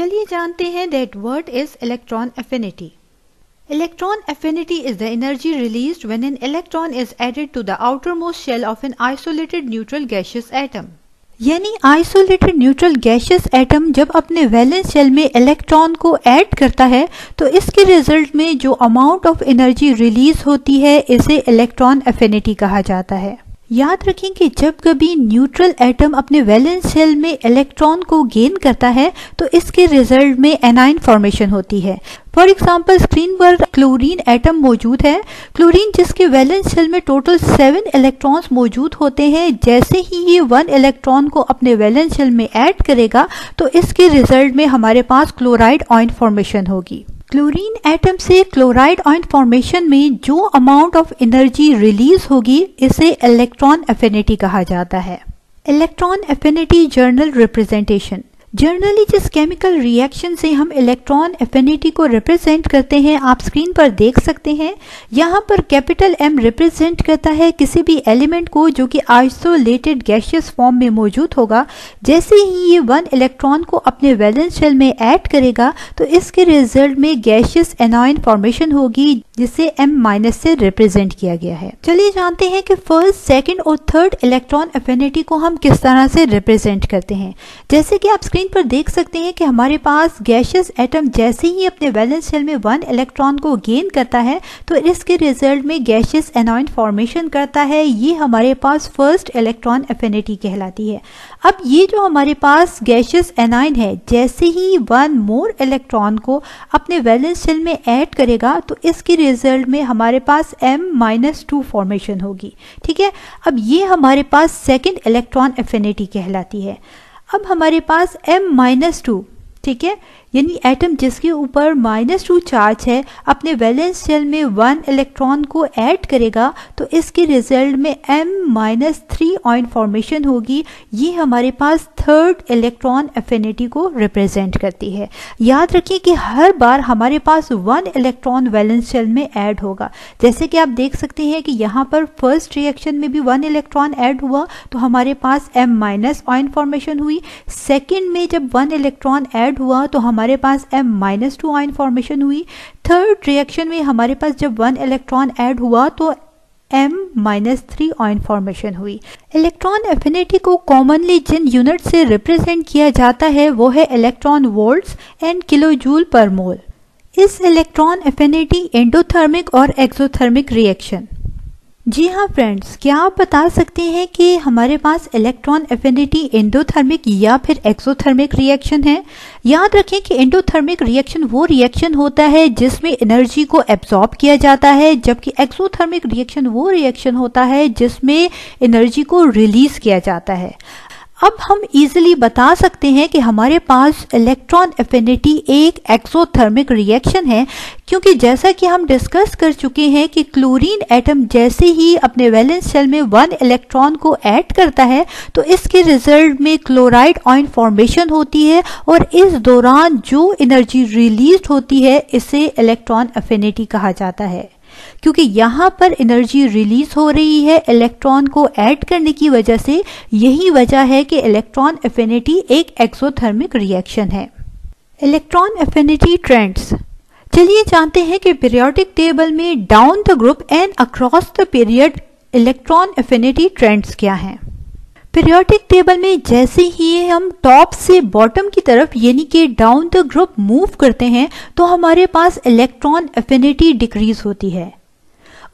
चलिए जानते हैं that what is electron affinity. Electron affinity is the energy released when an electron is added to the outermost shell of an isolated neutral gaseous atom. यानी isolated neutral gaseous atom जब अपने valence shell में electron को add करता है तो इसके result में जो अमाउंट ऑफ एनर्जी रिलीज होती है इसे इलेक्ट्रॉन एफिनिटी कहा जाता है। याद रखें कि जब कभी न्यूट्रल एटम अपने वैलेंस शेल में इलेक्ट्रॉन को गेन करता है तो इसके रिजल्ट में एनाइन फॉर्मेशन होती है। फॉर एग्जाम्पल स्क्रीन पर क्लोरीन एटम मौजूद है। क्लोरीन जिसके वैलेंस शेल में टोटल 7 इलेक्ट्रॉन्स मौजूद होते हैं, जैसे ही ये 1 इलेक्ट्रॉन को अपने वैलेंस शेल में ऐड करेगा तो इसके रिजल्ट में हमारे पास क्लोराइड आयन फॉर्मेशन होगी। क्लोरीन एटम से क्लोराइड आयन फॉर्मेशन में जो अमाउंट ऑफ एनर्जी रिलीज होगी इसे इलेक्ट्रॉन एफिनिटी कहा जाता है। Electron affinity journal representation. Generally जिस केमिकल रिएक्शन से हम इलेक्ट्रॉन एफिनिटी को रिप्रेजेंट करते हैं आप स्क्रीन पर देख सकते हैं। यहाँ पर कैपिटल M रिप्रेजेंट करता है किसी भी एलिमेंट को जो कि आइसोलेटेड गैसियस फॉर्म में मौजूद होगा। जैसे ही ये 1 इलेक्ट्रॉन को अपने वैलेंस शेल में ऐड करेगा तो इसके रिजल्ट में गैसियस एनायन फॉर्मेशन होगी जिसे M- से रिप्रेजेंट किया गया है। चलिए जानते हैं कि फर्स्ट, सेकंड और थर्ड इलेक्ट्रॉन एफिनिटी को हम किस तरह से रिप्रेजेंट करते हैं। जैसे कि आप स्क्रीन पर देख सकते हैं कि हमारे पास गैसियस एटम जैसे ही अपने वैलेंस शेल में 1 इलेक्ट्रॉन को गेन करता है तो इसके रिजल्ट में गैसियस एनायन फॉर्मेशन करता है। ये हमारे पास फर्स्ट इलेक्ट्रॉन एफिनिटी कहलाती है। अब ये जो हमारे पास गैसियस एनायन है जैसे ही 1 मोर इलेक्ट्रॉन को अपने वैलेंस शेल में ऐड करेगा तो इसके रिजल्ट में हमारे पास M-2 फॉर्मेशन होगी। ठीक है, अब ये हमारे पास सेकंड इलेक्ट्रॉन एफिनिटी कहलाती है। अब हमारे पास M-2, ठीक है, यानी एटम जिसके ऊपर -2 चार्ज है अपने वैलेंस शेल में 1 इलेक्ट्रॉन को ऐड करेगा तो इसके रिजल्ट में M-3 आयन फॉर्मेशन होगी। ये हमारे पास थर्ड इलेक्ट्रॉन एफिनिटी को रिप्रेजेंट करती है। याद रखिए कि हर बार हमारे पास 1 इलेक्ट्रॉन वैलेंस शेल में ऐड होगा। जैसे कि आप देख सकते हैं कि यहाँ पर फर्स्ट रिएक्शन में भी 1 इलेक्ट्रॉन ऐड हुआ तो हमारे पास M- आयन फॉर्मेशन हुई। सेकेंड में जब 1 इलेक्ट्रॉन ऐड हुआ तो हमारे पास M-2 आयन फॉर्मेशन हुई। थर्ड रिएक्शन में हमारे पास जब 1 इलेक्ट्रॉन ऐड हुआ तो M-3 आयन फॉर्मेशन हुई। इलेक्ट्रॉन एफिनिटी को कॉमनली जिन यूनिट से रिप्रेजेंट किया जाता है वो है इलेक्ट्रॉन वोल्ट्स एंड किलोजूल पर मोल। इस इलेक्ट्रॉन एफिनिटी एंडोथर्मिक और एक्सोथर्मिक रिएक्शन। जी हाँ फ्रेंड्स, क्या आप बता सकते हैं कि हमारे पास इलेक्ट्रॉन एफिनिटी एंडोथर्मिक या फिर एक्सोथर्मिक रिएक्शन है। याद रखें कि एंडोथर्मिक रिएक्शन वो रिएक्शन होता है जिसमें एनर्जी को एब्जॉर्ब किया जाता है, जबकि एक्सोथर्मिक रिएक्शन वो रिएक्शन होता है जिसमें एनर्जी को रिलीज किया जाता है। अब हम इजीली बता सकते हैं कि हमारे पास इलेक्ट्रॉन एफिनिटी एक एक्सोथर्मिक रिएक्शन है, क्योंकि जैसा कि हम डिस्कस कर चुके हैं कि क्लोरीन एटम जैसे ही अपने वैलेंस शेल में 1 इलेक्ट्रॉन को ऐड करता है तो इसके रिजल्ट में क्लोराइड आयन फॉर्मेशन होती है और इस दौरान जो एनर्जी रिलीज होती है इसे इलेक्ट्रॉन एफिनिटी कहा जाता है। क्योंकि यहाँ पर एनर्जी रिलीज हो रही है इलेक्ट्रॉन को ऐड करने की वजह से, यही वजह है कि इलेक्ट्रॉन एफिनिटी एक एक्सोथर्मिक रिएक्शन है। Electron affinity trends. चलिए जानते हैं कि पीरियोडिक टेबल में down the group and across the period electron affinity trends क्या हैं। पीरियोडिक टेबल में जैसे ही हम टॉप से बॉटम की तरफ यानी कि डाउन द ग्रुप मूव करते हैं तो हमारे पास इलेक्ट्रॉन एफिनिटी डिक्रीज होती है।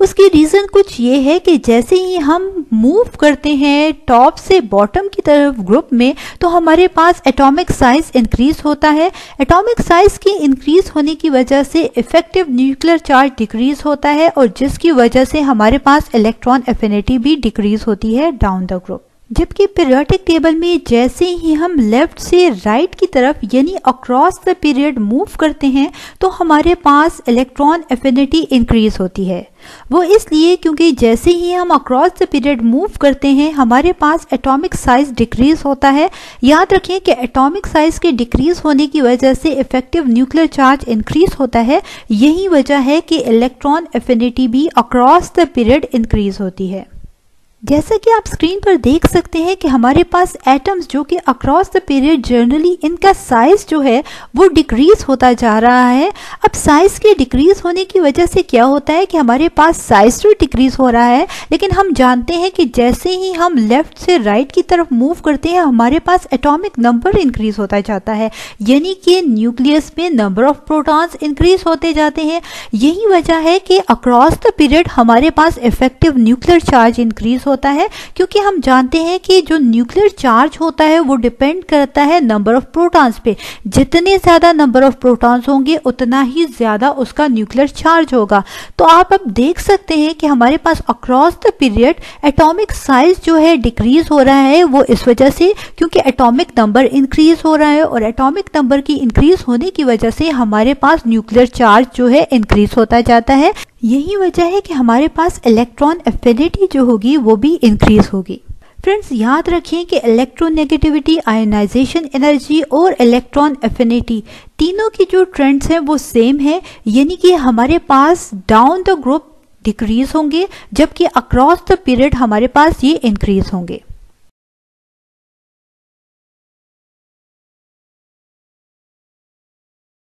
उसकी रीजन कुछ ये है कि जैसे ही हम मूव करते हैं टॉप से बॉटम की तरफ ग्रुप में तो हमारे पास एटॉमिक साइज इंक्रीज होता है। एटॉमिक साइज के इंक्रीज होने की वजह से इफेक्टिव न्यूक्लियर चार्ज डिक्रीज होता है और जिसकी वजह से हमारे पास इलेक्ट्रॉन एफिनिटी भी डिक्रीज होती है डाउन द ग्रुप। जबकि पीरियोडिक टेबल में जैसे ही हम लेफ्ट से राइट की तरफ यानी अक्रॉस द पीरियड मूव करते हैं तो हमारे पास इलेक्ट्रॉन एफिनिटी इंक्रीज होती है। वो इसलिए क्योंकि जैसे ही हम अक्रॉस द पीरियड मूव करते हैं हमारे पास एटॉमिक साइज डिक्रीज होता है। याद रखें कि एटॉमिक साइज के डिक्रीज होने की वजह से इफेक्टिव न्यूक्लियर चार्ज इंक्रीज होता है। यही वजह है कि इलेक्ट्रॉन एफिनिटी भी अक्रॉस द पीरियड इंक्रीज होती है। जैसा कि आप स्क्रीन पर देख सकते हैं कि हमारे पास एटम्स जो कि अक्रॉस द पीरियड जनरली इनका साइज जो है वो डिक्रीज होता जा रहा है। अब साइज के डिक्रीज होने की वजह से क्या होता है कि हमारे पास साइज तो डिक्रीज हो रहा है, लेकिन हम जानते हैं कि जैसे ही हम लेफ्ट से राइट की तरफ मूव करते हैं हमारे पास एटॉमिक नंबर इंक्रीज होता जाता है, यानी कि न्यूक्लियस में नंबर ऑफ प्रोटॉन्स इंक्रीज होते जाते हैं। यही वजह है कि अक्रॉस द पीरियड हमारे पास इफेक्टिव न्यूक्लियर चार्ज इंक्रीज होता है, क्योंकि हम जानते हैं कि जो न्यूक्लियर चार्ज होता है वो डिपेंड करता है नंबर ऑफ प्रोटॉन्स पे। जितने ज्यादा नंबर ऑफ प्रोटॉन्स होंगे उतना ही ज्यादा उसका न्यूक्लियर चार्ज होगा। तो आप अब देख सकते हैं कि हमारे पास across the period atomic size जो है डिक्रीज हो रहा है, वो इस वजह से क्योंकि एटॉमिक नंबर इंक्रीज हो रहा है, और एटॉमिक नंबर की इंक्रीज होने की वजह से हमारे पास न्यूक्लियर चार्ज जो है इंक्रीज होता जाता है। यही वजह है कि हमारे पास इलेक्ट्रॉन एफिनिटी जो होगी वो भी इंक्रीज होगी। फ्रेंड्स, याद रखें कि इलेक्ट्रोनेगेटिविटी, आयोनाइजेशन एनर्जी और इलेक्ट्रॉन एफिनिटी तीनों की जो ट्रेंड्स हैं वो सेम है, यानी कि हमारे पास डाउन द ग्रुप डिक्रीज होंगे जबकि अक्रॉस द पीरियड हमारे पास ये इंक्रीज होंगे।